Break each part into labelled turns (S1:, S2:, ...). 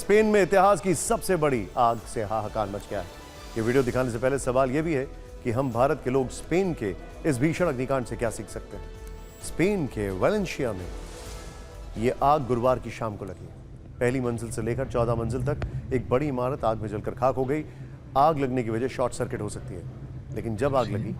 S1: Spain में इतिहास की सबसे बड़ी आग से हाहाकार मच गया है। ये वीडियो दिखाने से पहले सवाल यह भी है कि हम भारत के लोग स्पेन के इस भीषण अग्निकांड से क्या सीख सकते हैं। स्पेन के वेलेंशिया में यह आग गुरुवार की शाम को लगी। पहली मंजिल से लेकर 14 मंजिल तक एक बड़ी इमारत आग में जलकर खाक हो गई। आग लगने की वजह शॉर्ट सर्किट हो सकती है, लेकिन जब आग लगी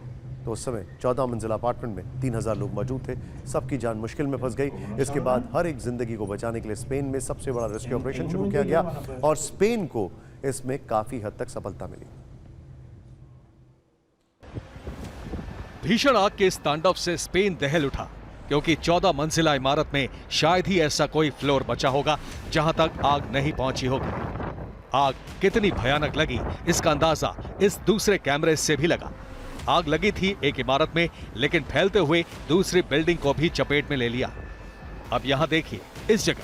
S1: तो उस समय 14 मंजिला अपार्टमेंट में 3000 लोग मौजूद थे। सबकी जान मुश्किल में फंस गई। इसके बाद हर एक जिंदगी को बचाने के लिए स्पेन में सबसे बड़ा रेस्क्यू ऑपरेशन शुरू किया गया और स्पेन को इसमें काफी हद तक सफलता मिली।
S2: भीषण आग के इस तांडव से स्पेन दहल उठा, क्योंकि 14 मंजिला इमारत में शायद ही ऐसा कोई फ्लोर बचा होगा जहां तक आग नहीं पहुंची होगी। आग कितनी भयानक लगी इसका अंदाजा इस दूसरे कैमरे से भी लगा। आग लगी थी एक इमारत में, लेकिन फैलते हुए दूसरी बिल्डिंग को भी चपेट में ले लिया। अब यहां देखिए, इस जगह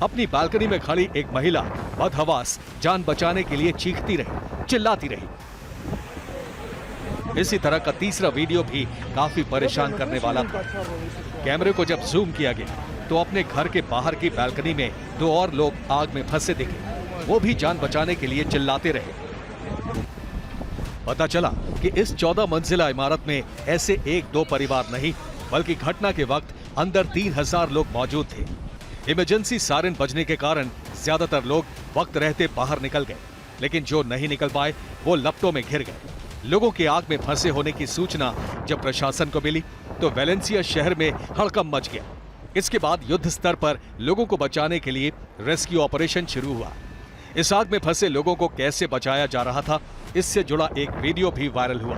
S2: अपनी बालकनी में खड़ी एक महिला बदहवास जान बचाने के लिए चीखती रही, चिल्लाती रही। इसी तरह का तीसरा वीडियो भी काफी परेशान करने वाला था। कैमरे को जब जूम किया गया तो अपने घर के बाहर की बालकनी में 2 और लोग आग में फंसे दिखे। वो भी जान बचाने के लिए चिल्लाते रहे। पता चला कि इस 14 मंजिला इमारत में ऐसे 1-2 परिवार नहीं, बल्कि घटना के वक्त अंदर 3000 लोग मौजूद थे। इमरजेंसी सायरन बजने के कारण ज्यादातर लोग वक्त रहते बाहर निकल गए, लेकिन जो नहीं निकल पाए वो लपटों में घिर गए। लोगों के आग में फंसे होने की सूचना जब प्रशासन को मिली तो वेलेंसिया शहर में हड़कंप मच गया। इसके बाद युद्ध स्तर पर लोगों को बचाने के लिए रेस्क्यू ऑपरेशन शुरू हुआ। इस आग में फंसे लोगों को कैसे बचाया जा रहा था, इससे जुड़ा एक वीडियो भी वायरल हुआ।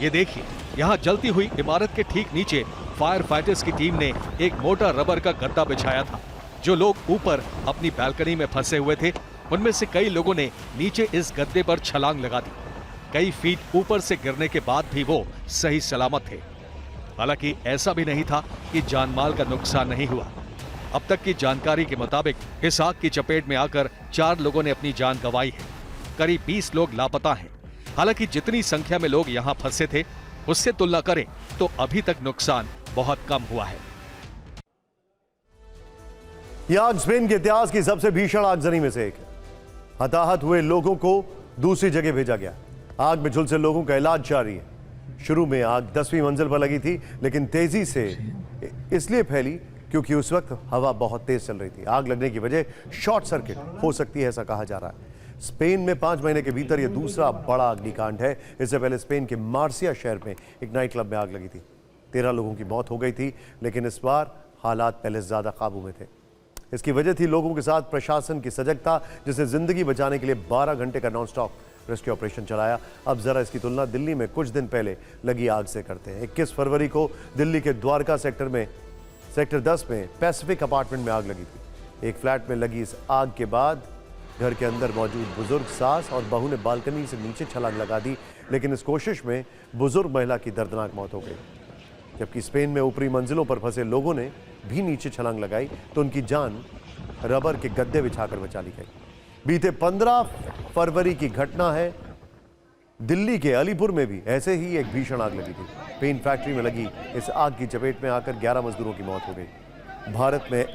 S2: ये देखिए, यहाँ जलती हुई इमारत के ठीक नीचे फायर फाइटर्स की टीम ने एक मोटा रबर का गद्दा बिछाया था। जो लोग ऊपर अपनी बालकनी में फंसे हुए थे, उनमें से कई लोगों ने नीचे इस गद्दे पर छलांग लगा दी। कई फीट ऊपर से गिरने के बाद भी वो सही सलामत थे। हालांकि ऐसा भी नहीं था कि जानमाल का नुकसान नहीं हुआ। अब तक की जानकारी के मुताबिक इस आग की चपेट में आकर 4 लोगों ने अपनी जान गंवाई है। करीब 20 लोग लापता हैं। हालांकि जितनी संख्या में लोग यहां फंसे थे, उससे तुलना करें तो अभी तक नुकसान बहुत कम हुआ है।
S1: यह आग स्पेन के इतिहास की सबसे भीषण आगजनी में से एक है। हताहत हुए लोगों को दूसरी जगह भेजा गया। आग में झुलसे लोगों का इलाज जारी है। शुरू में आग 10वीं मंजिल पर लगी थी, लेकिन तेजी से इसलिए फैली क्योंकि उस वक्त हवा बहुत तेज चल रही थी। आग लगने की वजह शॉर्ट सर्किट हो सकती है, ऐसा कहा जा रहा है। स्पेन में 5 महीने के भीतर यह दूसरा बड़ा अग्निकांड है। इससे पहले स्पेन के मार्सिया शहर में एक नाइट क्लब में आग लगी थी। 13 लोगों की मौत हो गई थी, लेकिन इस बार हालात पहले से ज्यादा काबू में थे। इसकी वजह थी लोगों के साथ प्रशासन की सजगता, जिसने जिंदगी बचाने के लिए 12 घंटे का नॉन स्टॉप रेस्क्यू ऑपरेशन चलाया। अब जरा इसकी तुलना दिल्ली में कुछ दिन पहले लगी आग से करते हैं। 21 फरवरी को दिल्ली के द्वारका सेक्टर 10 में पैसिफिक अपार्टमेंट में आग लगी थी। एक फ्लैट में लगी इस आग के बाद घर के अंदर मौजूद बुजुर्ग सास और बहू ने बालकनी से नीचे छलांग लगा दी, लेकिन इस कोशिश में बुजुर्ग महिला की दर्दनाक मौत हो गई। जबकि स्पेन में ऊपरी मंजिलों पर फंसे लोगों ने भी नीचे छलांग लगाई तो उनकी जान रबर के गद्दे बिछाकर बचा ली गई। बीते 15 फरवरी की घटना है। दिल्ली के अलीपुर में भी ऐसे ही एक भीषण आग लगी थी। पेंट फैक्ट्री में लगी इस आग की चपेट में आकर 11 मजदूरों की मौत हो गई। भारत में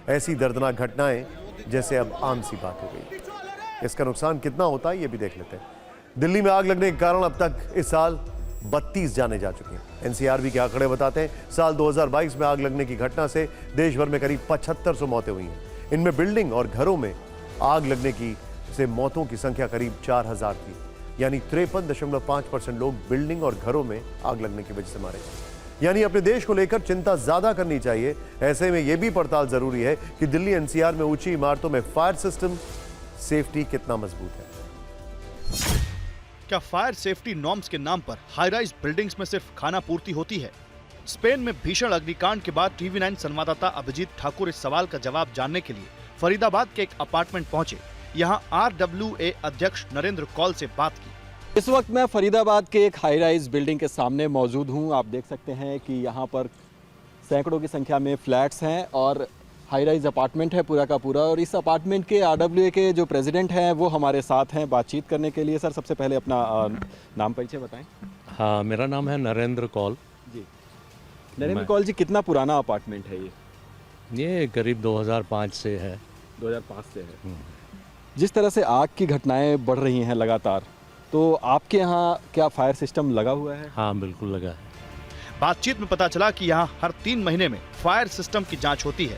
S1: ऐसी दर्दनाक घटनाएं जैसे अब आम सी बात हो गई। इसका नुकसान कितना होता है ये भी देख लेते हैं। दिल्ली में आग लगने के कारण अब तक इस साल 32 जाने जा चुकी हैं। एनसीआरबी के आंकड़े बताते हैं साल 2022 में आग लगने की घटना से देश भर में करीब 7500 मौतें हुई हैं। इनमें बिल्डिंग और घरों में आग लगने की से मौतों की संख्या करीब 4000 थी, यानी 53.5% लोग बिल्डिंग और घरों में आग लगने की वजह से मारे गए। यानी अपने देश को लेकर चिंता ज्यादा करनी चाहिए। ऐसे में यह भी पड़ताल जरूरी है कि दिल्ली एनसीआर में ऊंची इमारतों में फायर सिस्टम सेफ्टी कितना मजबूत है।
S3: क्या फायर सेफ्टी नॉर्म्स के नाम पर हाई राइज बिल्डिंग्स में सिर्फ खाना पूर्ति होती है? स्पेन में भीषण अग्निकांड के बाद टीवी9 संवाददाता अभिजीत ठाकुर इस सवाल का जवाब जानने के लिए फरीदाबाद के एक अपार्टमेंट पहुंचे। यहाँ RWA अध्यक्ष नरेंद्र कौल से बात की।
S4: इस वक्त मैं फरीदाबाद के एक हाई राइज बिल्डिंग के सामने मौजूद हूँ। आप देख सकते हैं कि यहाँ पर सैकड़ों की संख्या में फ्लैट्स हैं और हाई राइज अपार्टमेंट है पूरा का पूरा। और इस अपार्टमेंट के RWA के जो प्रेसिडेंट हैं वो हमारे साथ हैं बातचीत करने के लिए। सर, सबसे पहले अपना नाम परिचय बताएं।
S5: हाँ, मेरा नाम है नरेंद्र कौल
S4: जी। नरेंद्र कौल जी, कितना पुराना अपार्टमेंट है ये?
S5: ये करीब 2005 से है।
S4: 2005 से है। जिस तरह से आग की घटनाएं बढ़ रही हैं लगातार, तो आपके यहाँ क्या फायर सिस्टम लगा हुआ है?
S5: हाँ बिल्कुल लगा है।
S3: बातचीत में पता चला कि यहाँ हर 3 महीने में फायर सिस्टम की जांच होती है।